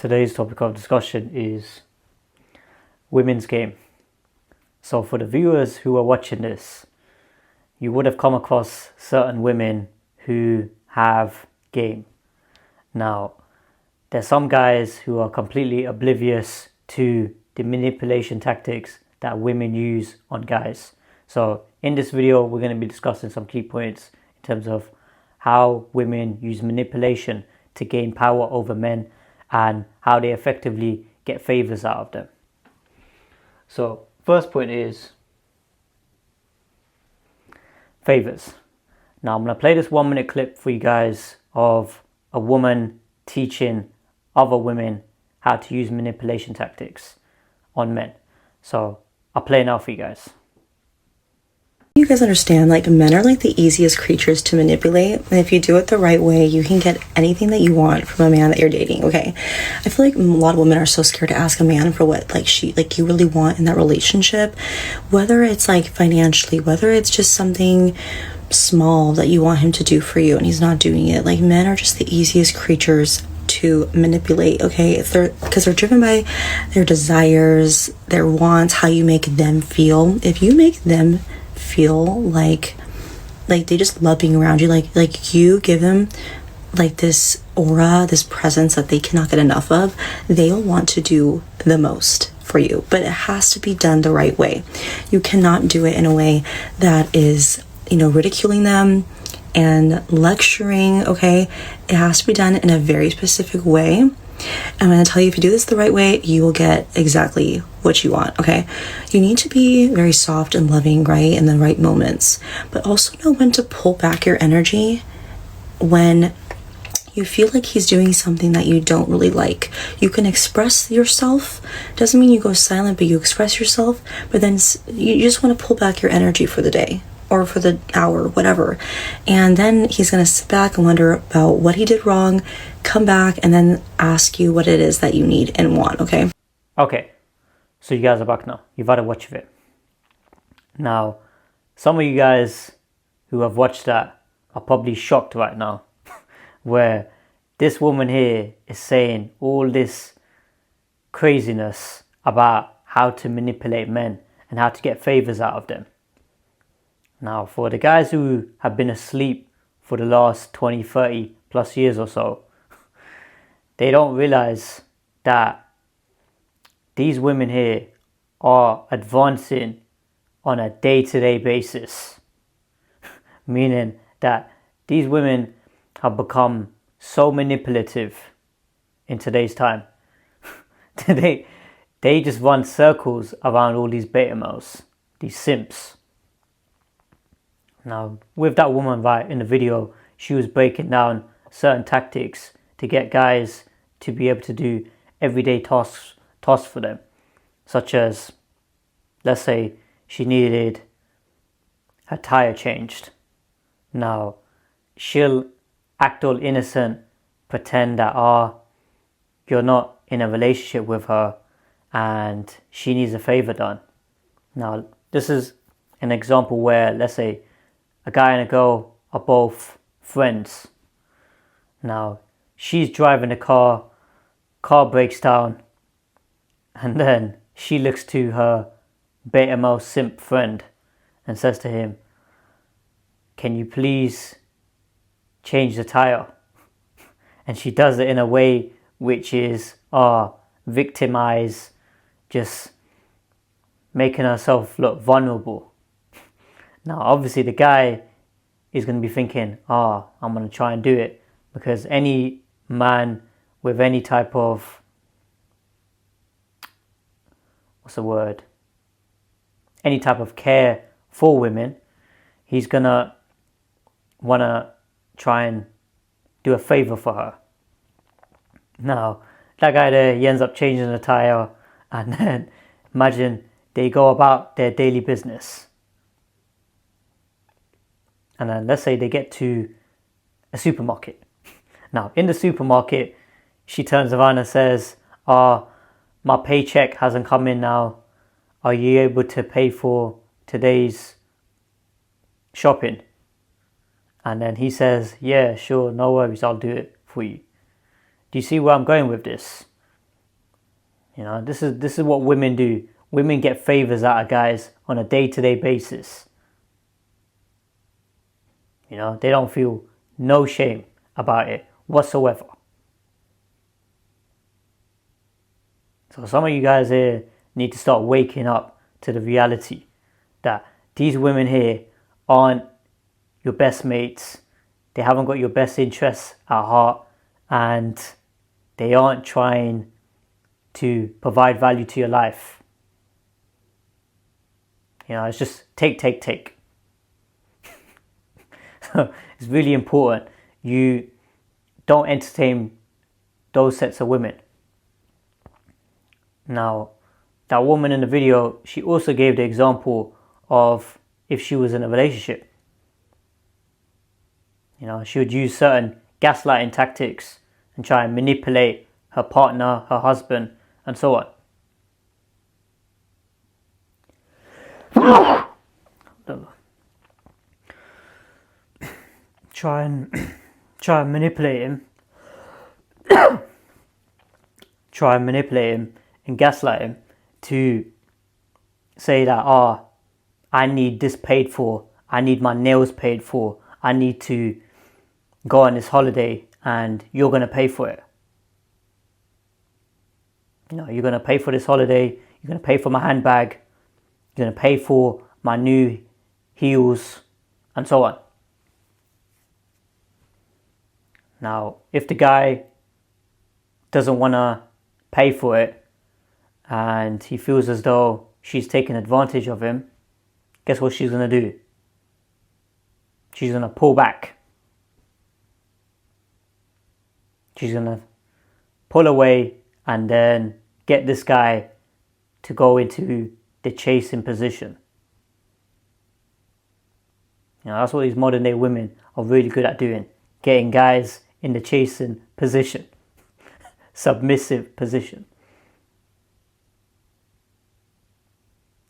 Today's topic of discussion is women's game. So for the viewers who are watching this, you would have come across certain women who have game. Now, there's some guys who are completely oblivious to the manipulation tactics that women use on guys. So in this video, we're going to be discussing some key points in terms of how women use manipulation to gain power over men and how they effectively get favors out of them. So first point is favors. Now I'm going to play this 1-minute clip for you guys of a woman teaching other women how to use manipulation tactics on men. So I'll play it now for you guys. You guys understand, men are the easiest creatures to manipulate, and if you do it the right way, you can get anything that you want from a man that you're dating. Okay, I feel like a lot of women are so scared to ask a man for what you really want in that relationship, whether it's financially, whether it's just something small that you want him to do for you and he's not doing it. Men are just the easiest creatures to manipulate, okay? Because they're driven by their desires, their wants, how you make them feel. If you make them feel like they just love being around you, like you give them this aura, this presence that they cannot get enough of, they'll want to do the most for you. But it has to be done the right way. You cannot do it in a way that is, ridiculing them and lecturing, okay? It has to be done in a very specific way. I'm going to tell you, if you do this the right way, you will get exactly what you want, okay? You need to be very soft and loving, right, in the right moments, but also know when to pull back your energy when you feel like he's doing something that you don't really like. You can express yourself. Doesn't mean you go silent, but you express yourself, but then you just want to pull back your energy for the day or for the hour, whatever. And then he's going to sit back and wonder about what he did wrong, come back, and then ask you what it is that you need and want, okay? Okay, so you guys are back now. You've had a watch of it. Now, some of you guys who have watched that are probably shocked right now, where this woman here is saying all this craziness about how to manipulate men and how to get favors out of them. Now, for the guys who have been asleep for the last 20, 30 plus years or so, they don't realize that these women here are advancing on a day-to-day basis. Meaning that these women have become so manipulative in today's time. They just run circles around all these beta males, these simps. Now, with that woman right in the video, she was breaking down certain tactics to get guys to be able to do everyday tasks for them. Such as, let's say, she needed her tire changed. Now, she'll act all innocent, pretend that, you're not in a relationship with her and she needs a favor done. Now, this is an example where, let's say, a guy and a girl are both friends. Now, she's driving the car breaks down, and then she looks to her beta male simp friend and says to him, "Can you please change the tire?" And she does it in a way which is victimize, just making herself look vulnerable. Now, obviously, the guy is going to be thinking, I'm going to try and do it, because any man with any type of, any type of care for women, he's going to want to try and do a favor for her. Now, that guy there, he ends up changing the tire, and then imagine they go about their daily business. And then let's say they get to a supermarket. Now, in the supermarket, she turns around and says, my paycheck hasn't come in now. Are you able to pay for today's shopping? And then he says, yeah, sure, no worries, I'll do it for you. Do you see where I'm going with this? You know, this is what women do. Women get favors out of guys on a day-to-day basis. You know, they don't feel no shame about it whatsoever. So some of you guys here need to start waking up to the reality that these women here aren't your best mates. They haven't got your best interests at heart, and they aren't trying to provide value to your life. You know, it's just take. It's really important you don't entertain those sets of women. Now, that woman in the video, she also gave the example of if she was in a relationship. You know, she would use certain gaslighting tactics and try and manipulate her partner, her husband, and so on. Try and manipulate him. Try and manipulate him and gaslight him to say that, I need this paid for, I need my nails paid for, I need to go on this holiday and you're going to pay for it. You know, you're going to pay for this holiday, you're going to pay for my handbag, you're going to pay for my new heels, and so on. Now, if the guy doesn't want to pay for it and he feels as though she's taking advantage of him, guess what she's going to do? She's going to pull back. She's going to pull away and then get this guy to go into the chasing position. You know, that's what these modern day women are really good at doing. Getting guys in the chasing position. Submissive position.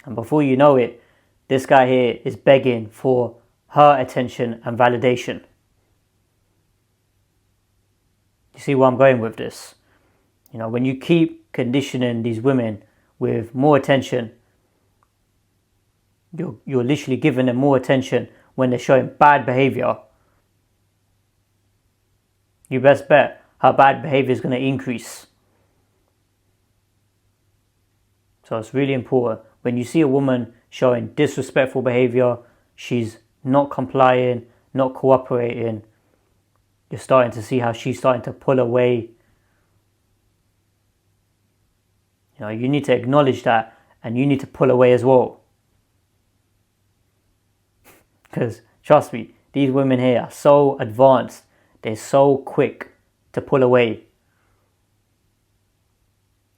And before you know it, this guy here is begging for her attention and validation. You see where I'm going with this? You know, when you keep conditioning these women with more attention, you're literally giving them more attention when they're showing bad behavior. You best bet her bad behavior is going to increase. So it's really important. When you see a woman showing disrespectful behavior, she's not complying, not cooperating, you're starting to see how she's starting to pull away. You know, you need to acknowledge that and you need to pull away as well. Because trust me, these women here are so advanced. They're so quick to pull away.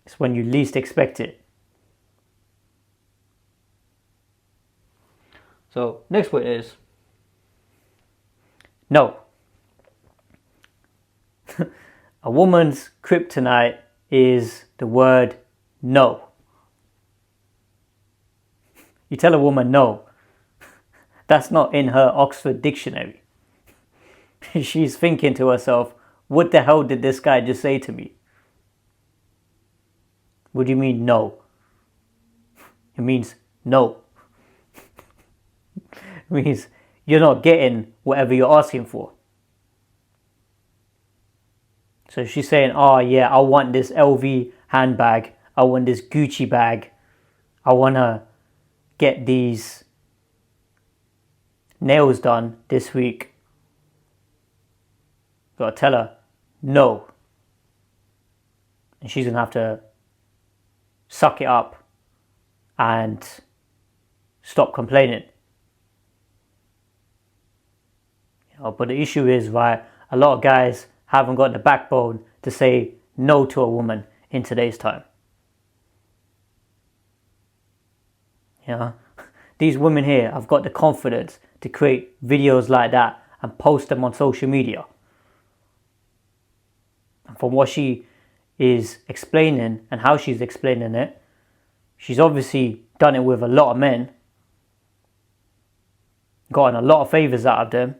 It's when you least expect it. So, next point is no. A woman's kryptonite is the word no. You tell a woman no. That's not in her Oxford dictionary. She's thinking to herself, what the hell did this guy just say to me? What do you mean no? It means no. It means you're not getting whatever you're asking for. So she's saying, oh yeah, I want this LV handbag, I want this Gucci bag, I want to get these nails done this week. Gotta tell her no. And she's gonna have to suck it up and stop complaining. You know, but the issue is, right, a lot of guys haven't got the backbone to say no to a woman in today's time. You know, these women here have got the confidence to create videos like that and post them on social media. And from what she is explaining and how she's explaining it, she's obviously done it with a lot of men, gotten a lot of favors out of them.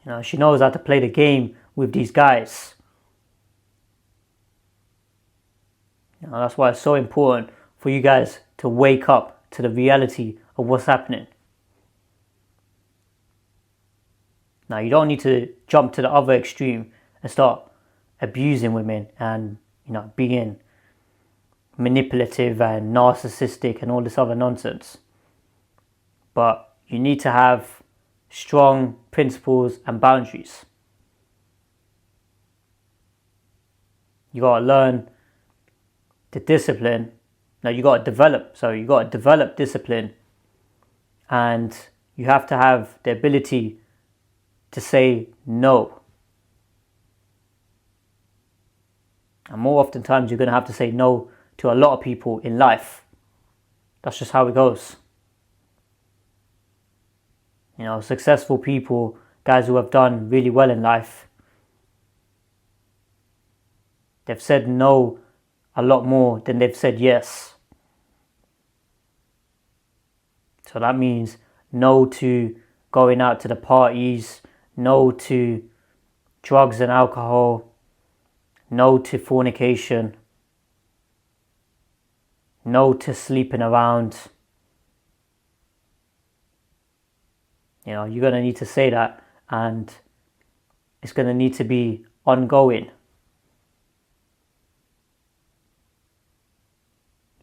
You know, she knows how to play the game with these guys. That's why it's so important for you guys to wake up to the reality of what's happening. Now, you don't need to jump to the other extreme and start abusing women and, being manipulative and narcissistic and all this other nonsense. But you need to have strong principles and boundaries. You got to learn the discipline. Now you got to develop discipline, and you have to have the ability to say no. And more oftentimes you're going to have to say no to a lot of people in life. That's just how it goes. Successful people, guys who have done really well in life, they've said no a lot more than they've said yes. So that means no to going out to the parties, no to drugs and alcohol, no to fornication, no to sleeping around. You're going to need to say that, and it's going to need to be ongoing.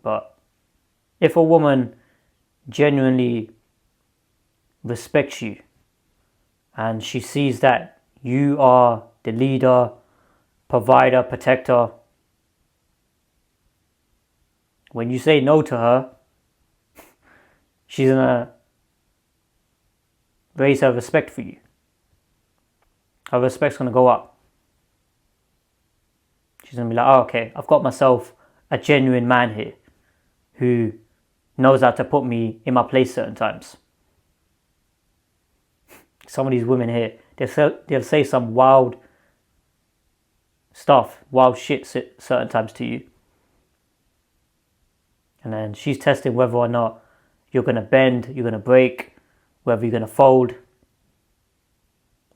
But if a woman genuinely respects you and she sees that you are the leader, provider, protector, when you say no to her, she's going to raise her respect for you. Her respect's going to go up. She's going to be like, oh, okay, I've got myself a genuine man here who knows how to put me in my place certain times. Some of these women here, they'll say some wild stuff, wild shit certain times to you. And then she's testing whether or not you're going to bend, you're going to break, whether you're going to fold,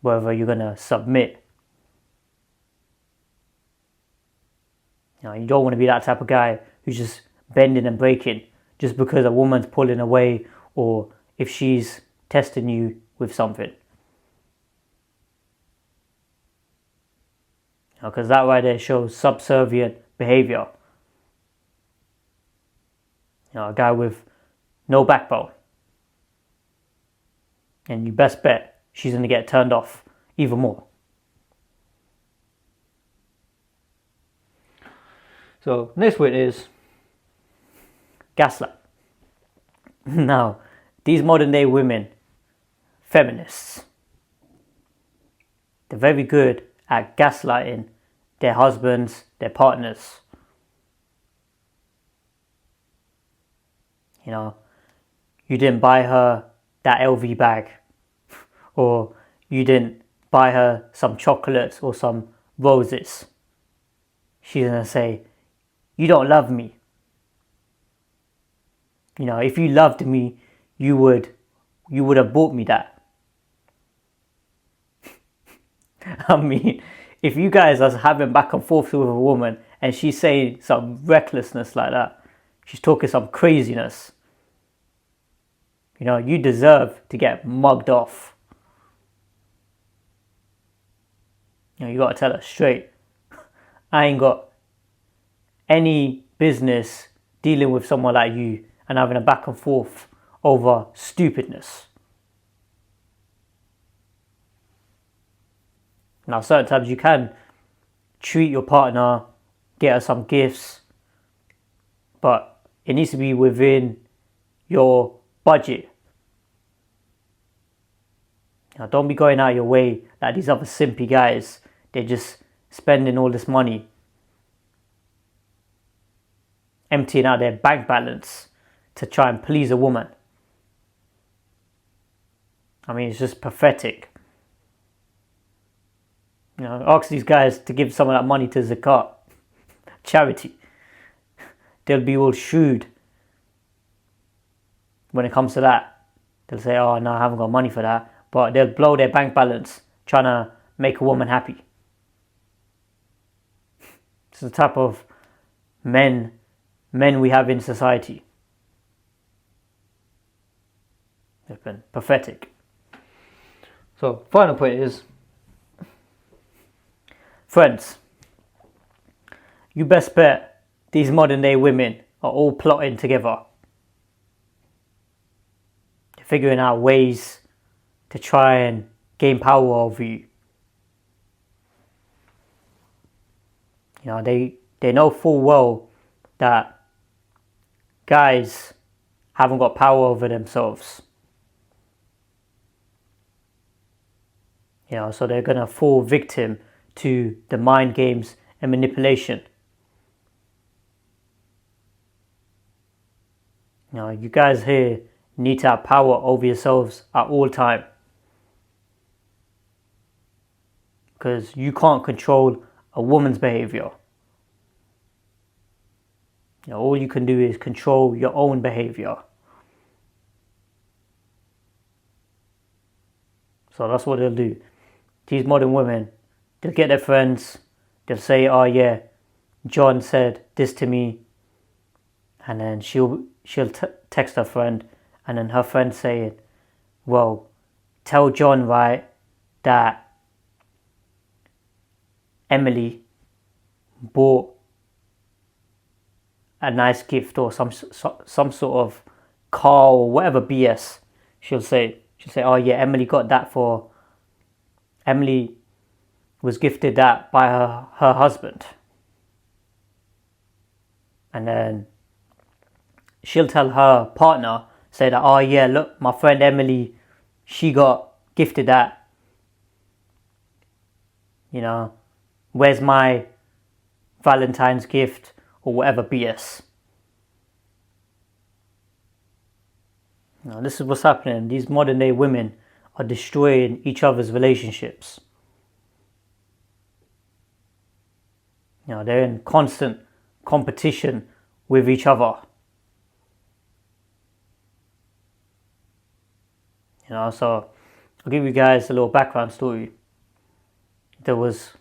whether you're going to submit. You don't want to be that type of guy who's just bending and breaking just because a woman's pulling away or if she's testing you with something. Because that right there shows subservient behavior. A guy with no backbone. And you best bet she's going to get turned off even more. So next word is gaslight. Now, these modern day women, feminists, they're very good at gaslighting their husbands, their partners. You didn't buy her that LV bag, or you didn't buy her some chocolates or some roses. She's going to say, you don't love me. If you loved me, you would have bought me that. I mean, if you guys are having back and forth with a woman and she's saying some recklessness like that, she's talking some craziness, you deserve to get mugged off. You got to tell her straight, I ain't got any business dealing with someone like you and having a back and forth over stupidness. Now, certain times you can treat your partner, get her some gifts, but it needs to be within your budget. Now, don't be going out of your way like these other simpy guys. They're just spending all this money, emptying out their bank balance to try and please a woman. I mean, it's just pathetic. Ask these guys to give some of that money to zakat, charity. They'll be all shrewd when it comes to that. They'll say, oh no, I haven't got money for that. But they'll blow their bank balance trying to make a woman happy. It's the type of men we have in society. They've been pathetic. So, final point is, friends, you best bet these modern day women are all plotting together. They're figuring out ways to try and gain power over you. You know, they know full well that guys haven't got power over themselves. You know, so they're gonna fall victim to the mind games and manipulation. You know, you guys here need to have power over yourselves at all time. Because you can't control a woman's behavior. You know, all you can do is control your own behavior. So that's what they'll do. These modern women, they'll get their friends, they'll say, oh yeah, John said this to me, and then she'll text her friend, and then her friend saying, well, tell John, right, that Emily bought a nice gift or some sort of car or whatever BS. She'll say, oh yeah, Emily was gifted that by her husband. And then she'll tell her partner, say that, oh yeah, look, my friend Emily, she got gifted that. You know, where's my Valentine's gift or whatever BS. You know, this is what's happening. These modern day women are destroying each other's relationships. You know, they're in constant competition with each other. You know, so I'll give you guys a little background story. There was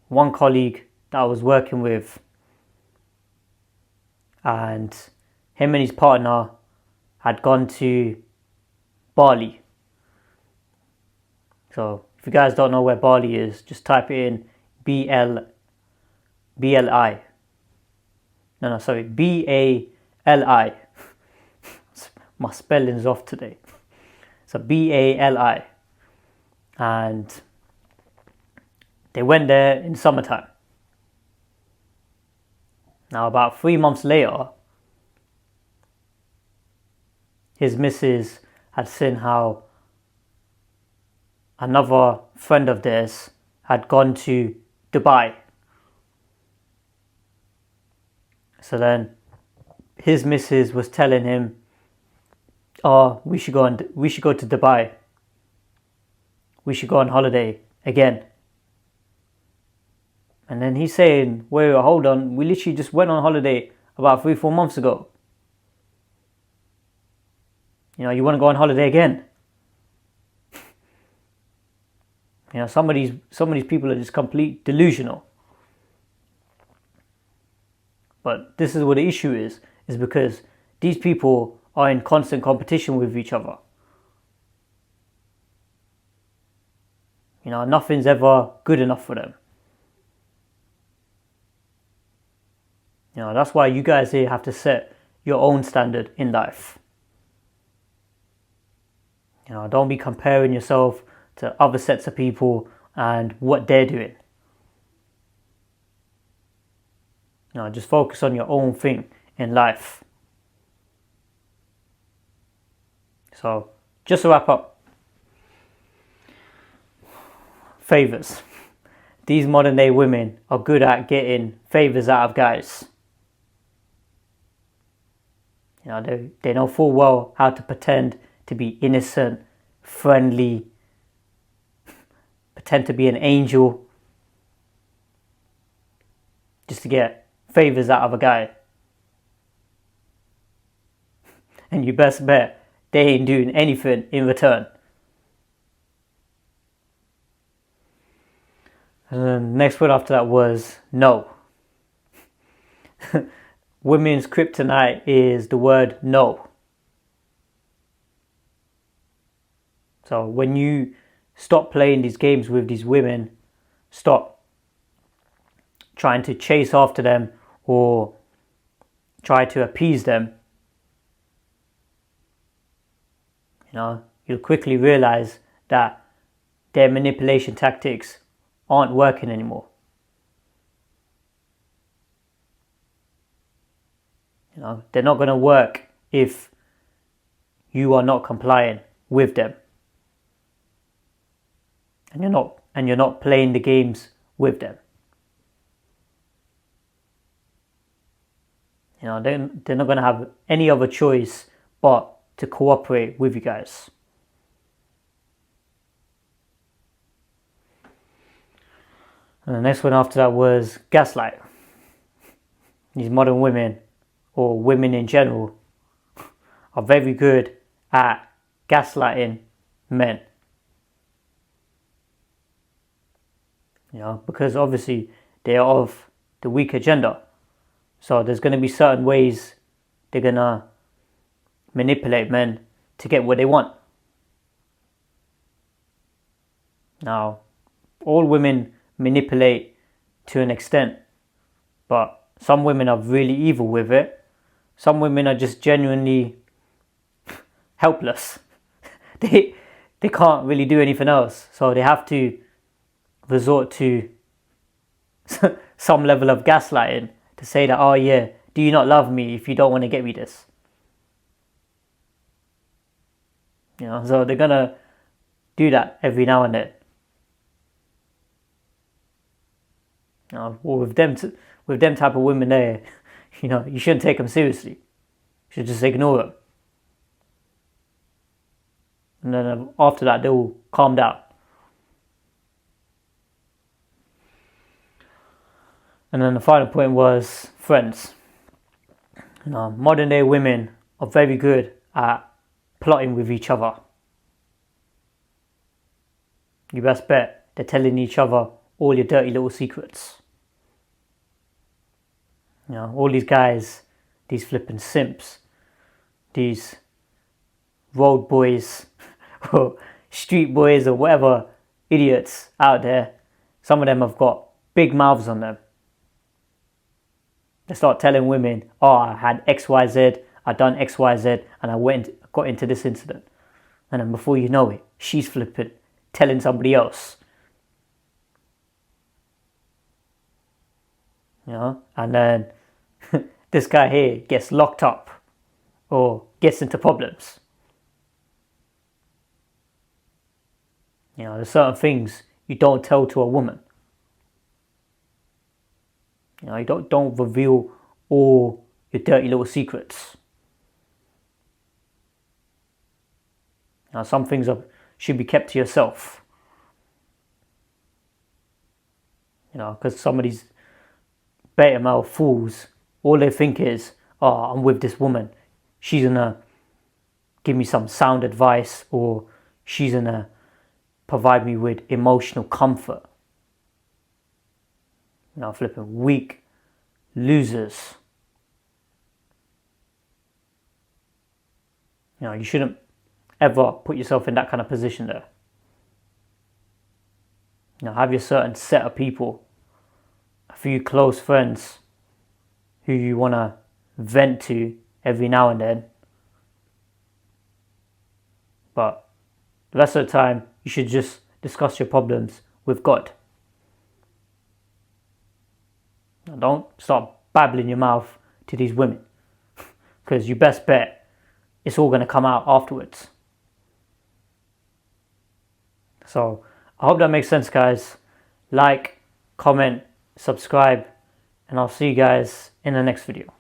one colleague that I was working with, and him and his partner had gone to Bali. So if you guys don't know where Bali is, just type it in BALI. My spelling's off today. So BALI. And they went there in summertime. Now about 3 months later, his missus had seen how another friend of theirs had gone to Dubai. So then his missus was telling him, oh, we should go to Dubai. We should go on holiday again. And then he's saying, wait, hold on, we literally just went on holiday about 3-4 months ago. You know, you want to go on holiday again? You know, some of these people are just complete delusional. But this is what the issue is because these people are in constant competition with each other. You know, nothing's ever good enough for them. You know, that's why you guys here have to set your own standard in life. You know, don't be comparing yourself to other sets of people and what they're doing. You know, just focus on your own thing in life. So, just to wrap up. Favours. These modern day women are good at getting favours out of guys. You know, they know full well how to pretend to be innocent, friendly, pretend to be an angel, just to get favours out of a guy. And you best bet they ain't doing anything in return. And then the next word after that was no. women's kryptonite is the word no. So when you stop playing these games with these women, stop trying to chase after them or try to appease them, you'll quickly realize that their manipulation tactics aren't working anymore. They're not going to work if you are not complying with them, and you're not playing the games with them. They're not going to have any other choice but to cooperate with you guys. And the next one after that was gaslight. These modern women, or women in general, are very good at gaslighting men. Because obviously they are of the weaker gender. So there's going to be certain ways they're going to manipulate men to get what they want. Now, all women manipulate to an extent, but some women are really evil with it. Some women are just genuinely helpless. They can't really do anything else, so they have to resort to some level of gaslighting to say that, oh yeah, do you not love me if you don't want to get me this? So they're gonna do that every now and then. With them type of women there, you shouldn't take them seriously. You should just ignore them. And then after that, they will calm down. And then the final point was friends. Modern day women are very good at plotting with each other. You best bet they're telling each other all your dirty little secrets. All these guys, these flipping simps, these road boys, or street boys, or whatever idiots out there, some of them have got big mouths on them. They start telling women, oh, I had XYZ, I done XYZ, and I got into this incident. And then before you know it, she's flipping, telling somebody else. And then this guy here gets locked up or gets into problems. There's certain things you don't tell to a woman. You don't reveal all your dirty little secrets. Some things should be kept to yourself. Because some of these beta male fools, all they think is, oh, I'm with this woman. She's gonna give me some sound advice, or she's gonna provide me with emotional comfort. Flipping weak losers. You shouldn't ever put yourself in that kind of position there. Have your certain set of people, a few close friends who you want to vent to every now and then. But the rest of the time, you should just discuss your problems with God. Don't start babbling your mouth to these women, because you best bet it's all going to come out afterwards. So I hope that makes sense, guys. Like, comment, subscribe, and I'll see you guys in the next video.